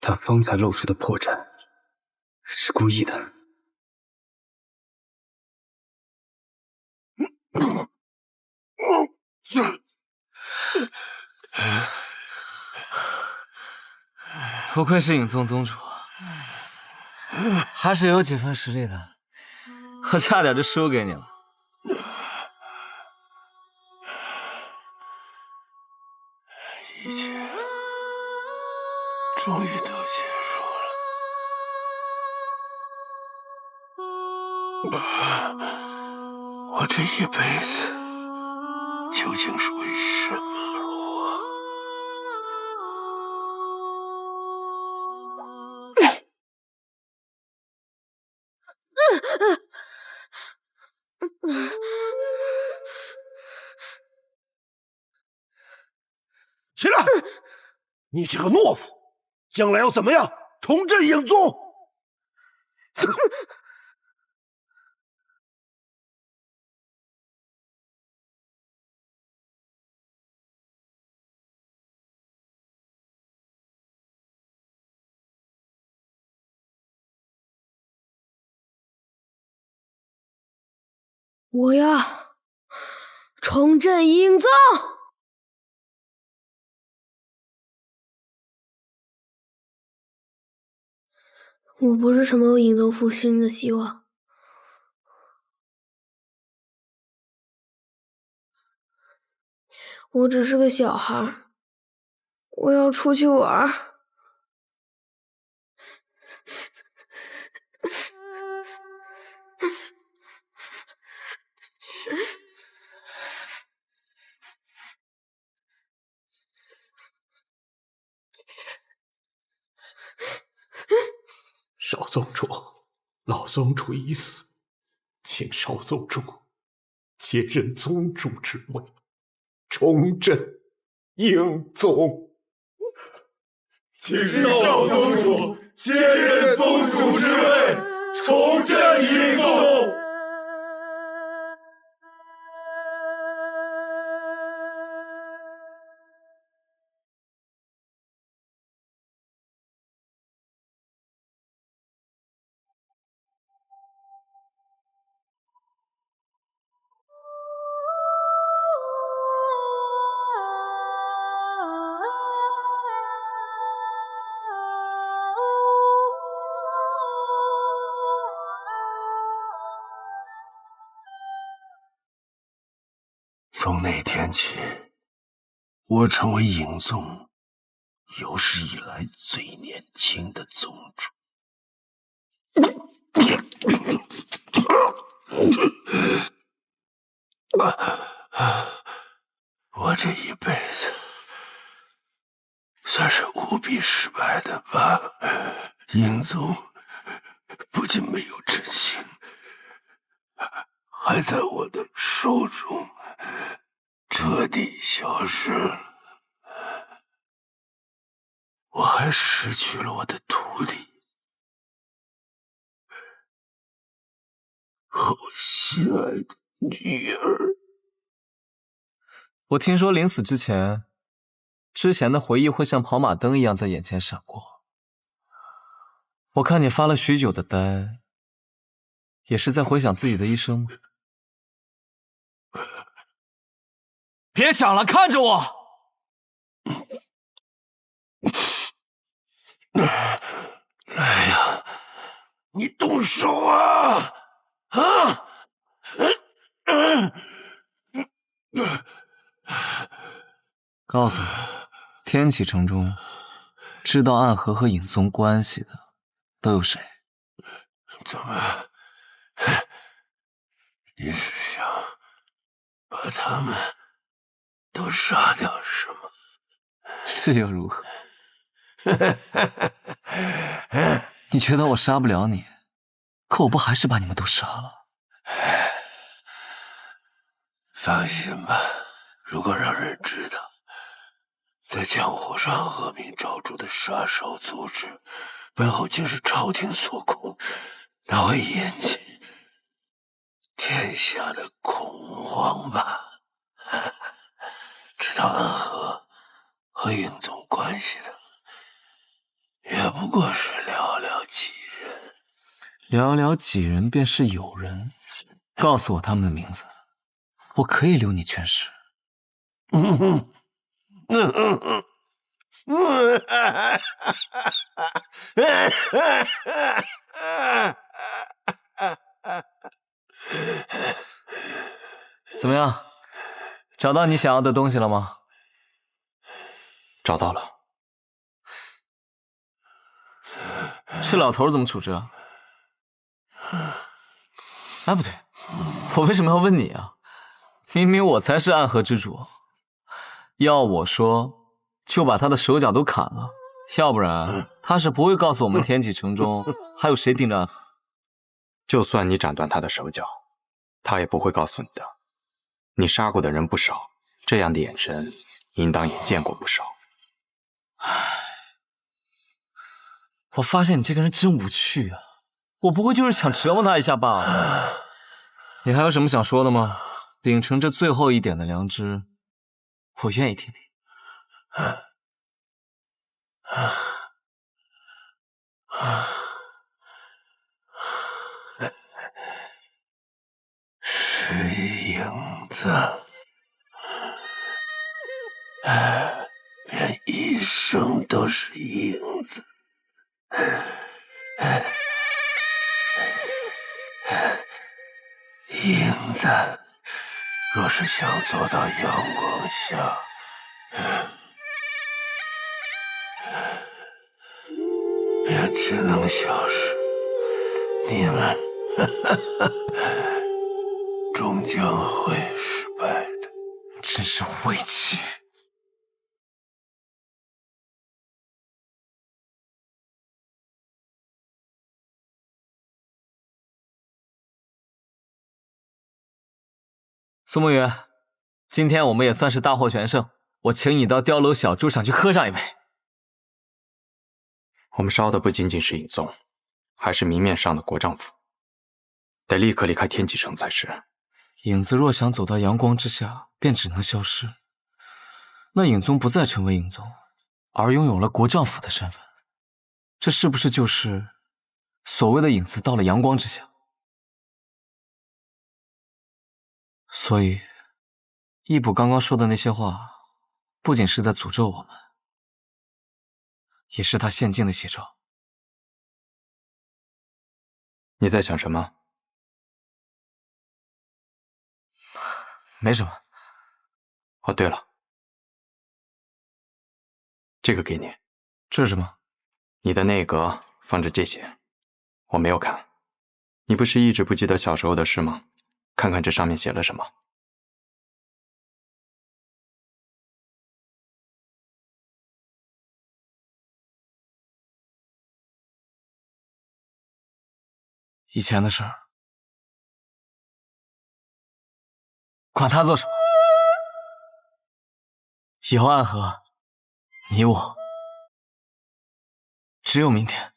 他方才露出的破绽，是故意的。不愧是影宗宗主，还是有几分实力的。我差点就输给你了。一切终于都结束了。我这一辈子究竟是为什么？你这个懦夫，将来要怎么样重振影宗？我要重振影宗。我不是什么影宗复兴的希望，我只是个小孩，我要出去玩。少宗主，老宗主已死，请少宗主接任宗主之位，重振影宗。请少宗主接任宗主之位，重振影宗。从那天起，我成为影宗有史以来最年轻的宗主。我这一辈子算是无比失败的吧。影宗不仅没有振兴，还在我的手中彻底消失了。我还失去了我的徒弟和我心爱的女儿。我听说临死之前的回忆会像跑马灯一样在眼前闪过。我看你发了许久的呆，也是在回想自己的一生吗？别想了，看着我！来呀，你动手啊！啊！告诉你，天启城中知道暗河和影宗关系的都有谁？怎么？你是想把他们都杀掉是吗？是又如何？你觉得我杀不了你，可我不还是把你们都杀了？放心吧，如果让人知道在江湖上恶名昭著的杀手组织背后竟是朝廷所控，那会引起天下的恐慌吧。知道暗河和影宗关系的也不过是寥寥几人。寥寥几人便是友人，告诉我他们的名字，我可以留你全尸。怎么样，找到你想要的东西了吗？找到了。这老头怎么处置啊？哎，不对，我为什么要问你啊？明明我才是暗河之主，要我说就把他的手脚都砍了，要不然他是不会告诉我们天启城中还有谁盯着暗河。就算你斩断他的手脚，他也不会告诉你的。你杀过的人不少，这样的眼神应当也见过不少。我发现你这个人真无趣啊！我不过就是想折磨他一下罢了。你还有什么想说的吗？秉承着最后一点的良知，我愿意听听。是影子，便一生都是影子。影子，若是想走到阳光下，便只能消失。你们终将会失败的。真是晦气！苏沐雨，今天我们也算是大获全胜，我请你到碉楼小筑上去喝上一杯。我们烧的不仅仅是尹宗，还是明面上的国丈府，得立刻离开天启城才是。影子若想走到阳光之下，便只能消失。那尹宗不再成为尹宗，而拥有了国丈府的身份，这是不是就是所谓的影子到了阳光之下？所以，义卜刚刚说的那些话，不仅是在诅咒我们，也是他现境的写照。你在想什么？没什么。哦，对了，这个给你。这是什么？你的内阁放着这些，我没有看。你不是一直不记得小时候的事吗？看看这上面写了什么。以前的事儿，管他做什么。以后暗河，你我只有明天。